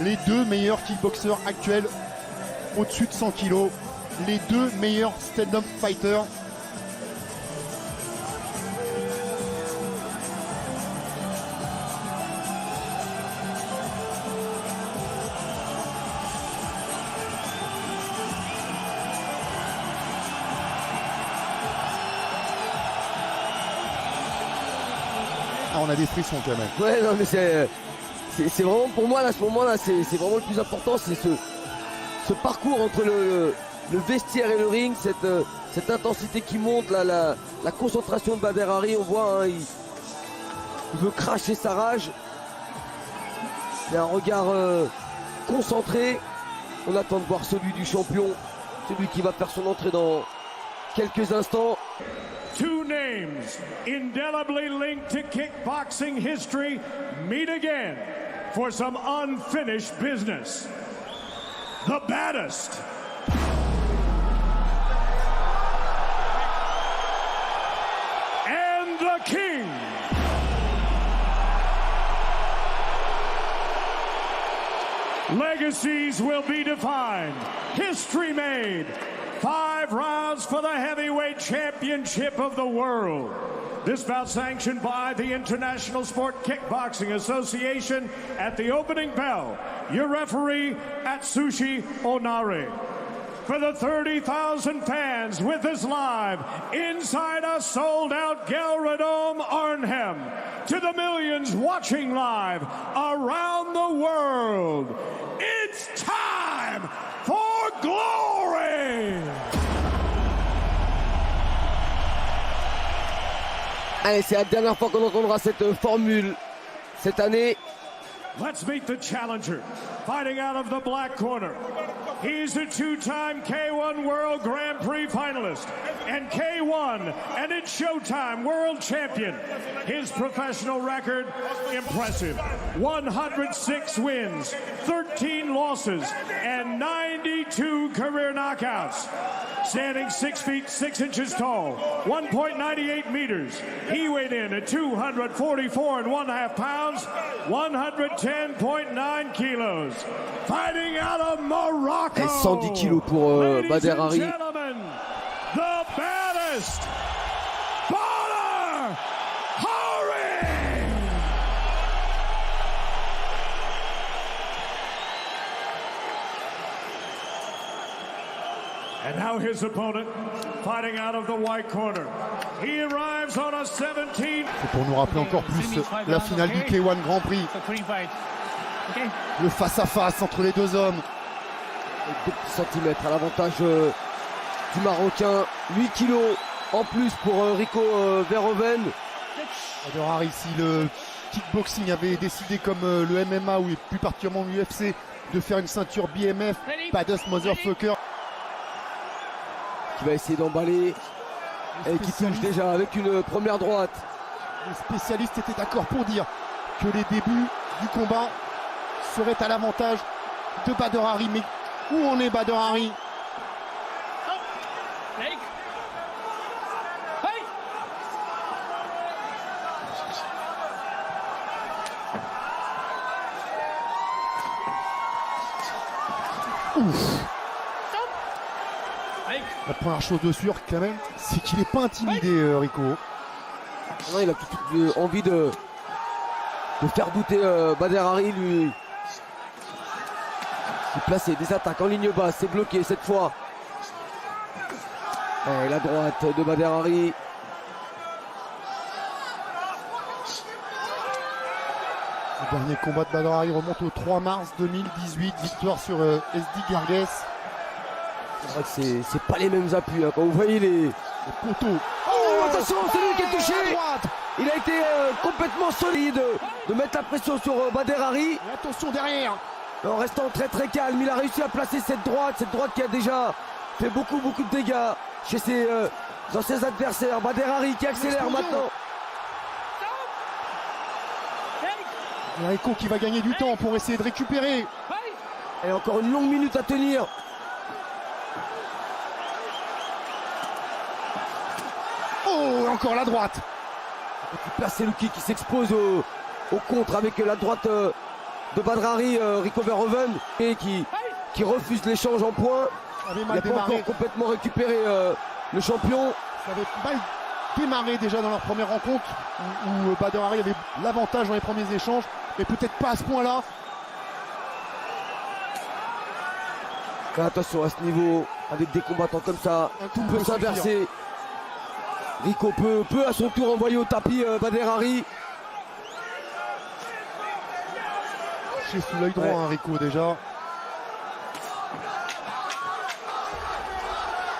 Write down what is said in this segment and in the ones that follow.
Les deux meilleurs kickboxers actuels au-dessus de 100 kg, les deux meilleurs stand-up fighters. Ah, on a des frissons quand même. Ouais, non mais c'est vraiment pour moi là, à ce moment-là, c'est vraiment le plus important, c'est ce parcours entre le vestiaire et le ring, cette intensité qui monte, la concentration de Bader Hari, on voit, hein, il veut cracher sa rage. Il y a un regard concentré. On attend de voir celui du champion, celui qui va faire son entrée dans quelques instants. Two names indelibly linked to kickboxing history meet again for some unfinished business. The baddest and the king. Legacies will be defined, history made. 5 rounds for the heavyweight championship of the world. This bout sanctioned by the International Sport Kickboxing Association. At the opening bell, your referee Atsushi Onare. For the 30,000 fans with us live inside a sold-out Gelredome Arnhem. To the millions watching live around the world, it's time for glory! Allez, c'est la dernière fois qu'on entendra cette formule cette année. Let's meet the challenger, fighting out of the black corner. He's a 2-time K1 World Grand Prix finalist and K1 and it's Showtime World Champion. His professional record, impressive. 106 wins, 13 losses, and 92 career knockouts. Standing 6 feet 6 inches tall, 1.98 meters. He weighed in at 244.5 pounds, 110.9 kilos. Fighting out of Morocco. 110 kilos pour Bader Hari. The baddest, Bader Hari. And now his opponent, fighting out of the white corner. He arrives on a 17. C'est pour nous rappeler encore plus la finale du K1 Grand Prix. Le face-à-face entre les deux hommes. 2 centimètres à l'avantage du Marocain. 8 kilos en plus pour Rico Verhoeven. Bader Hari, si le kickboxing avait décidé comme le MMA ou plus particulièrement l'UFC de faire une ceinture BMF, baddest motherfucker. Qui va essayer d'emballer et qui touche déjà avec une première droite. Les spécialistes étaient d'accord pour dire que les débuts du combat seraient à l'avantage de Bader Hari. Mais où en est Bader Hari? Ouf. La première chose de sûr quand même, c'est qu'il n'est pas intimidé, Rico. Non, il a tout envie de faire douter Bader Hari, lui placer des attaques en ligne basse, c'est bloqué cette fois. Et la droite de Bader Hari. Le dernier combat de Bader Hari remonte au 3 mars 2018, victoire sur SD Gargues. C'est vrai que c'est pas les mêmes appuis, hein, quand vous voyez les poteaux. Oh, attention, c'est lui qui est touché. Il a été complètement solide de mettre la pression sur Bader Hari. Et attention derrière. En restant très très calme, il a réussi à placer cette droite qui a déjà fait beaucoup de dégâts chez ses adversaires. Bader Hari qui accélère maintenant. Et Rico qui va gagner du temps pour essayer de récupérer. Et encore une longue minute à tenir. Oh, encore la droite. Là, c'est Luki qui s'expose au contre avec la droite de Badr Hari, Rico Verhoeven, et qui refuse l'échange en points. Il n'a pas encore complètement récupéré le champion. Ça avait mal démarré déjà dans leur première rencontre où Badr Hari avait l'avantage dans les premiers échanges, mais peut-être pas à ce point-là. Attention à ce niveau, avec des combattants comme ça, tout peut s'inverser. Rico peut à son tour envoyer au tapis Badr Hari. Chez sous l'œil droit, hein, Rico déjà.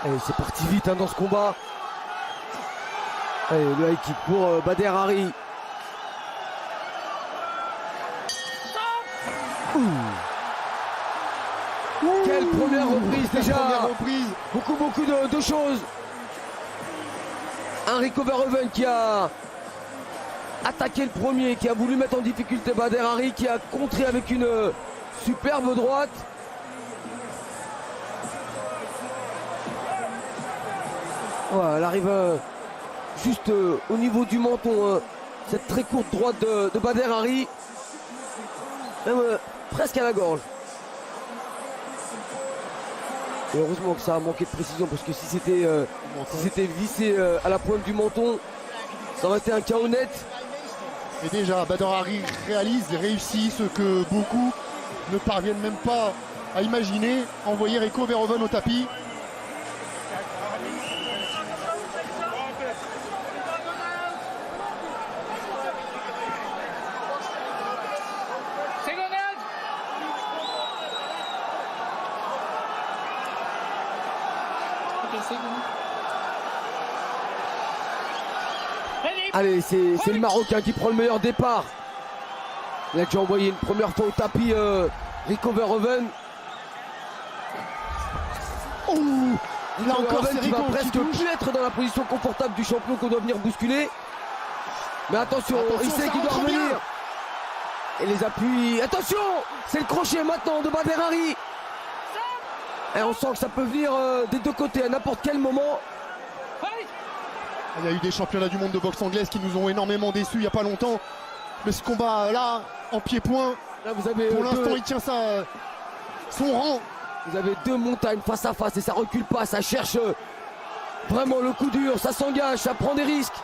Et c'est parti vite hein, dans ce combat. Allez, le high kick pour Badr Hari. Quelle première reprise déjà. Première reprise. Beaucoup de choses. Un Rico Verhoeven qui a attaqué le premier, qui a voulu mettre en difficulté Badr Hari, qui a contré avec une superbe droite. Voilà, elle arrive juste au niveau du menton, cette très courte droite de Badr Hari, même presque à la gorge. Et heureusement que ça a manqué de précision, parce que si c'était vissé à la pointe du menton, ça aurait été un chaos net. Et déjà, Badr Hari réussit ce que beaucoup ne parviennent même pas à imaginer, envoyer Rico Verhoeven au tapis. Allez, c'est le Marocain qui prend le meilleur départ. Il a déjà envoyé une première fois au tapis Rico Verhoeven. Là encore, Verhoeven c'est qui va Rico presque plus être dans la position confortable du champion qu'on doit venir bousculer. Mais attention, il sait qu'il doit revenir. Et les appuis. Attention, c'est le crochet maintenant de Badr Hari. Et on sent que ça peut venir des deux côtés à n'importe quel moment. Il y a eu des championnats du monde de boxe anglaise qui nous ont énormément déçus il n'y a pas longtemps. Mais ce combat là, en pied-point, là vous avez pour l'instant il tient son rang. Vous avez deux montagnes face à face et ça recule pas, ça cherche vraiment le coup dur, ça s'engage, ça prend des risques.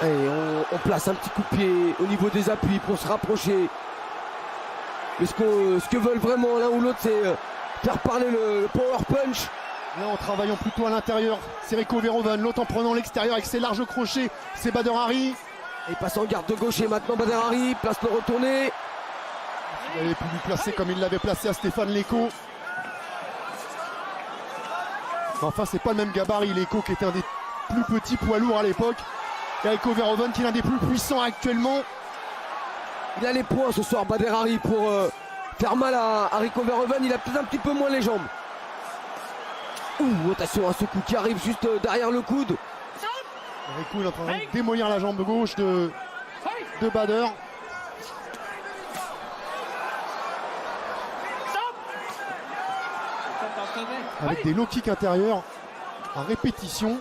Et on place un petit coup de pied au niveau des appuis pour se rapprocher. Mais ce que veulent vraiment l'un ou l'autre, c'est faire parler le power punch. Là en travaillant plutôt à l'intérieur, c'est Rico Verhoeven. L'autre en prenant l'extérieur avec ses larges crochets, c'est Badr Hari. Et il passe en garde de gauche et maintenant Badr Hari place le retourné. Il avait pu lui placer comme il l'avait placé à Stéphane Leko. Mais enfin c'est pas le même gabarit. Leko qui était un des plus petits poids lourds à l'époque. Et Rico Verhoeven qui est l'un des plus puissants actuellement. Il a les points ce soir Badr Hari pour faire mal à Rico Verhoeven. Il a peut-être un petit peu moins les jambes. Attention à ce coup qui arrive juste derrière le coude. Rico est en train de démolir la jambe gauche de Badr. Avec des low kicks intérieurs en répétition.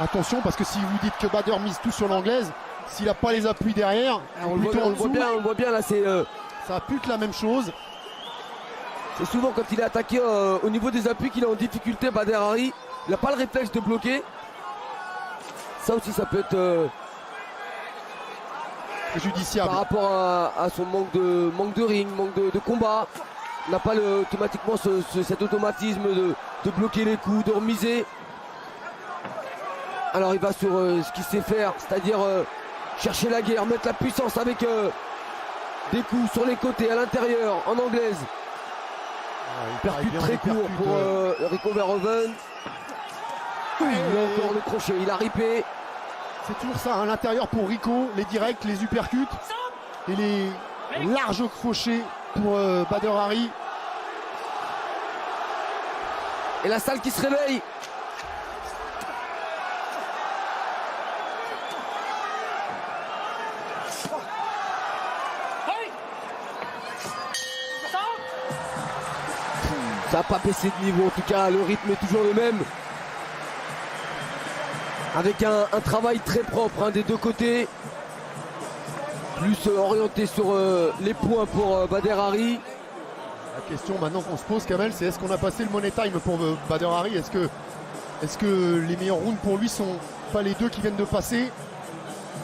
Attention parce que si vous dites que Badr mise tout sur l'anglaise, s'il n'a pas les appuis derrière, on le voit bien là, ça pute la même chose. C'est souvent quand il est attaqué au niveau des appuis qu'il est en difficulté Badr Hari. Il n'a pas le réflexe de bloquer. Ça aussi ça peut être préjudiciable par rapport à son manque de ring, manque de combat. Il n'a pas automatiquement cet automatisme de bloquer les coups, de remiser. Alors il va sur ce qu'il sait faire, c'est-à-dire chercher la guerre, mettre la puissance avec des coups sur les côtés, à l'intérieur, en anglaise. Percute très court pour Rico Verhoeven. Il a encore le crochet, il a ripé. C'est toujours ça, à l'intérieur pour Rico, les directs, les uppercuts et les larges crochets pour Badr Hari. Et la salle qui se réveille. Ça n'a pas baissé de niveau, en tout cas le rythme est toujours le même. avec un travail très propre des deux côtés. Plus orienté sur les points pour Bader Hari. La question maintenant qu'on se pose, Kamel, c'est est-ce qu'on a passé le money time pour Bader Hari? Est-ce que les meilleurs rounds pour lui sont pas les deux qui viennent de passer?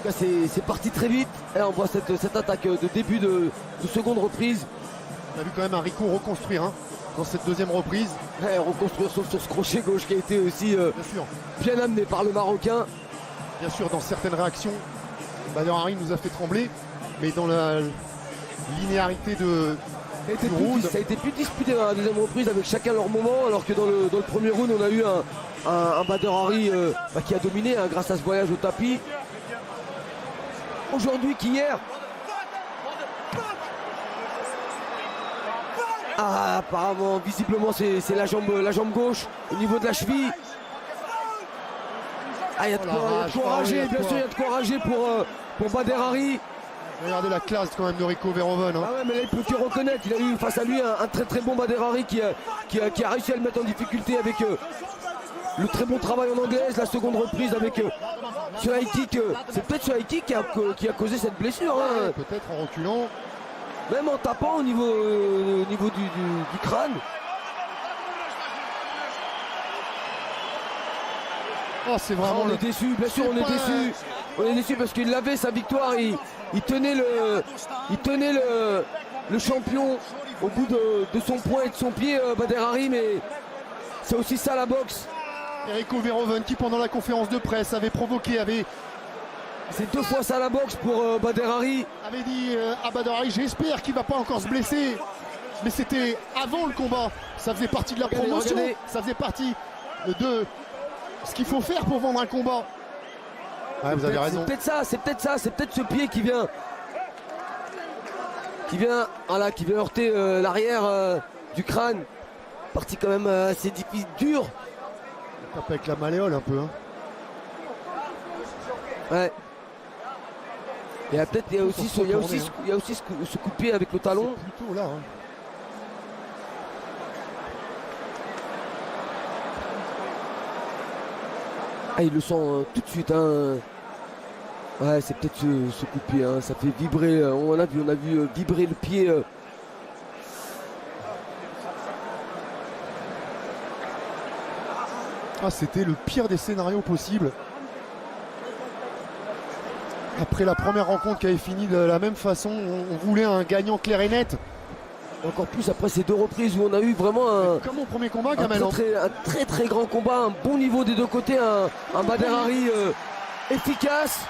Là c'est parti très vite. Et là, on voit cette attaque de début de seconde reprise. On a vu quand même un Rico reconstruire dans cette deuxième reprise. Ouais, reconstruire sauf sur ce crochet gauche qui a été aussi bien amené par le Marocain. Bien sûr, dans certaines réactions, Bader Hari nous a fait trembler, mais dans la linéarité de round, ça a été plus disputé dans la deuxième reprise avec chacun leur moment, alors que dans le premier round on a eu un Bader Hari qui a dominé grâce à ce voyage au tapis. Aujourd'hui qu'hier. Apparemment, visiblement c'est la jambe gauche au niveau de la cheville. Il y a de quoi rager, bien sûr, il y a de quoi rager pour Bader Hari. Regardez la classe quand même de Rico Verhoeven. Ah ouais, mais là il peut plus reconnaître, il a eu face à lui un très très bon Bader Hari qui a réussi à le mettre en difficulté avec le très bon travail en anglaise, la seconde reprise avec ce high kick. C'est peut-être ce high kick qui a causé cette blessure. Peut-être en reculant. Même en tapant au niveau du crâne. Oh, c'est vraiment. On est déçu, bien sûr, on est déçu. On est déçu parce qu'il avait sa victoire, il tenait le champion au bout de son poing et de son pied, Bader Hari, mais c'est aussi ça la boxe. Rico Verhoeven qui pendant la conférence de presse avait provoqué, c'est 2 fois ça la boxe pour Bader Hari. Avait dit à Bader Hari, j'espère qu'il va pas encore se blesser. Mais c'était avant le combat, ça faisait partie de la promotion, ça faisait partie de ce qu'il faut faire pour vendre un combat. Ouais, vous avez raison. C'est peut-être ce pied qui vient heurter l'arrière du crâne. Partie quand même assez difficile, dur. Il tape avec la malléole un peu. Ouais. Il y a aussi ce coup de pied avec le talon. C'est plutôt là. Il le sent tout de suite. Ouais, c'est peut-être ce coup de pied. Ça fait vibrer. On a vu vibrer le pied. C'était le pire des scénarios possibles. Après la première rencontre qui avait fini de la même façon, on voulait un gagnant clair et net. Encore plus après ces 2 reprises où on a eu vraiment comme au premier combat, Kamel, un très grand combat, un bon niveau des deux côtés, un Bader Hari efficace.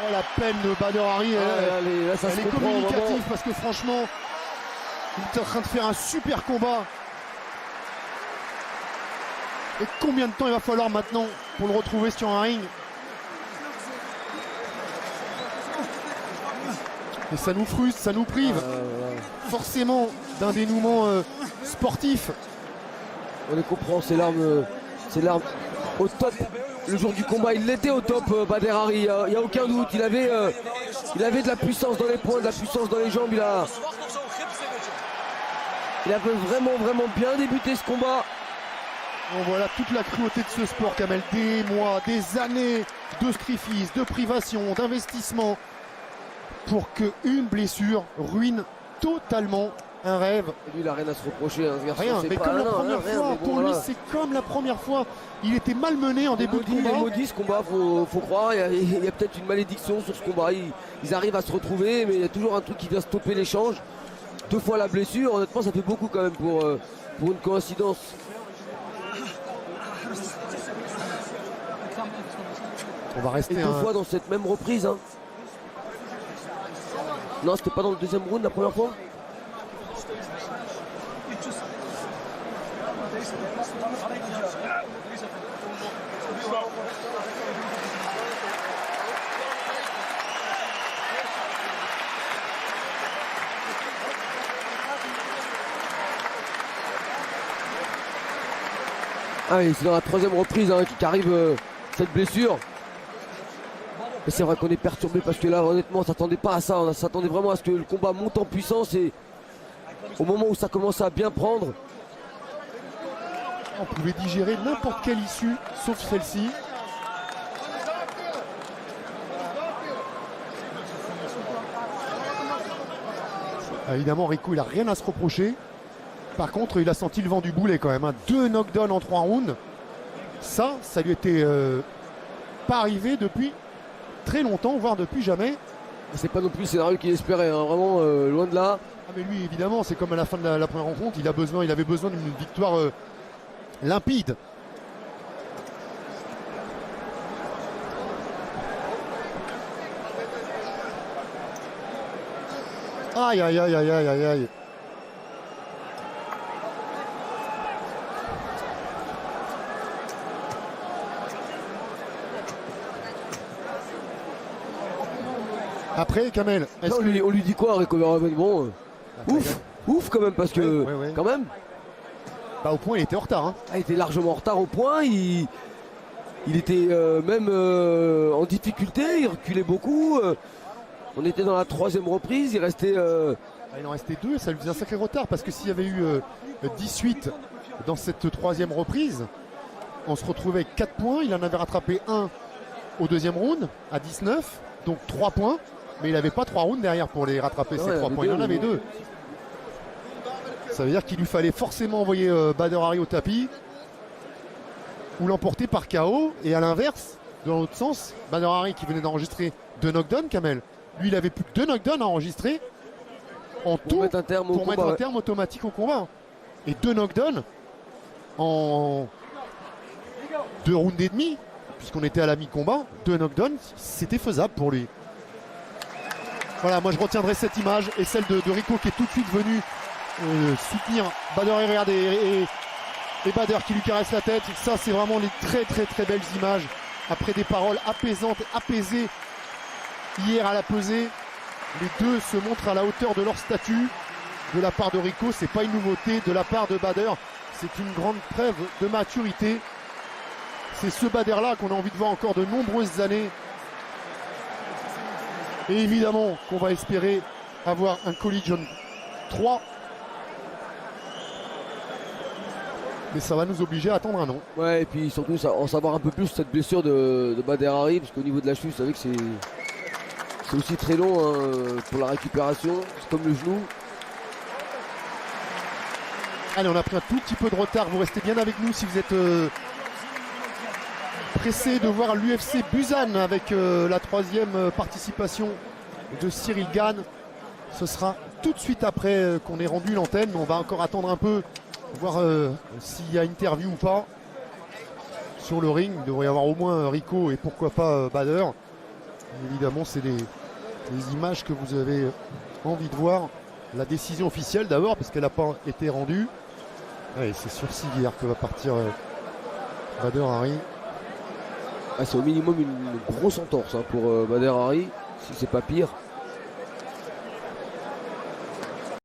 Oh, la peine de Bader Hari, là, ça elle est communicative parce que franchement, il est en train de faire un super combat. Et combien de temps il va falloir maintenant pour le retrouver sur un ring? Et ça nous frustre, ça nous prive forcément d'un dénouement sportif. On les comprend, c'est l'arme au top. Le jour du combat, il était au top, Bader Hari, il n'y a aucun doute. Il avait de la puissance dans les poings, de la puissance dans les jambes. Il avait vraiment bien débuté ce combat. Bon, voilà toute la cruauté de ce sport, Kamel. Des mois, des années de sacrifices, de privations, d'investissement pour qu'une blessure ruine totalement un rêve. Et lui, il n'a rien à se reprocher. Ce garçon, rien, mais comme la première fois, pour lui, c'est comme la première fois. Il était malmené en début de combat. Il est maudit ce combat, faut croire. Il y a peut-être une malédiction sur ce combat. Ils arrivent à se retrouver, mais il y a toujours un truc qui vient stopper l'échange. 2 fois la blessure, honnêtement, ça fait beaucoup quand même pour une coïncidence. On va rester 2 fois dans cette même reprise. Non, c'était pas dans le deuxième round la première fois. C'est dans la 3e reprise qu'arrive cette blessure. Mais c'est vrai qu'on est perturbé parce que là, honnêtement, on ne s'attendait pas à ça. On s'attendait vraiment à ce que le combat monte en puissance et au moment où ça commence à bien prendre. On pouvait digérer n'importe quelle issue, sauf celle-ci. Évidemment, Rico, il a rien à se reprocher. Par contre, il a senti le vent du boulet quand même. Hein. 2 knockdowns en 3 rounds. Ça lui était pas arrivé depuis très longtemps, voire depuis jamais. C'est pas non plus le scénario qu'il espérait, hein. Vraiment loin de là. Ah mais lui, évidemment, c'est comme à la fin de la première rencontre, il avait besoin d'une victoire limpide. Aïe, aïe, aïe, aïe, aïe, aïe, aïe. Après, Kamel, Non, on lui dit quoi, Rico Verhoeven? Bon, ouf quand même, parce que ouais. quand même. Bah, au point, il était en retard. Hein. Il était largement en retard au point. Il était même en difficulté. Il reculait beaucoup. On était dans la 3e reprise. Il restait. Il en restait 2. Ça lui faisait un sacré retard parce que s'il y avait eu 18 dans cette 3e reprise, on se retrouvait avec 4 points. Il en avait rattrapé 1 au 2e round à 19. Donc 3 points. Mais il n'avait pas 3 rounds derrière pour les rattraper, ces 3 points. Il en avait 2. Ça veut dire qu'il lui fallait forcément envoyer Badr Hari au tapis ou l'emporter par KO. Et à l'inverse, dans l'autre sens, Badr Hari qui venait d'enregistrer 2 knockdowns, Kamel. Lui, il avait plus que 2 knockdowns à enregistrer en tout pour mettre un terme automatique au combat. Et 2 knockdowns en 2 rounds et demi, puisqu'on était à la mi-combat. 2 knockdowns, c'était faisable pour lui. Voilà, moi je retiendrai cette image et celle de Rico qui est tout de suite venu soutenir Badr Hari et Badr qui lui caresse la tête. Ça, c'est vraiment les très très très belles images après des paroles apaisantes, apaisées hier à la pesée. Les deux se montrent à la hauteur de leur statut. De la part de Rico, c'est pas une nouveauté. De la part de Badr, c'est une grande preuve de maturité. C'est ce Badr là qu'on a envie de voir encore de nombreuses années. Et évidemment qu'on va espérer avoir un Collision 3. Mais ça va nous obliger à attendre un an. Ouais, et puis surtout en savoir un peu plus cette blessure de Badr Hari, parce qu'au niveau de la cheville, vous savez que c'est aussi très long hein, pour la récupération. C'est comme le genou. Allez, on a pris un tout petit peu de retard. Vous restez bien avec nous si vous êtes pressé de voir l'UFC Busan avec la 3e participation de Cyril Gane. Ce sera tout de suite après qu'on ait rendu l'antenne. On va encore attendre un peu, voir s'il y a interview ou pas sur le ring. Il devrait y avoir au moins Rico et pourquoi pas Badr. Évidemment, c'est les images que vous avez envie de voir. La décision officielle d'abord, parce qu'elle n'a pas été rendue. Allez, c'est sur civière que va partir Badr Hari. C'est au minimum une grosse entorse hein, pour Badr Hari, si c'est pas pire.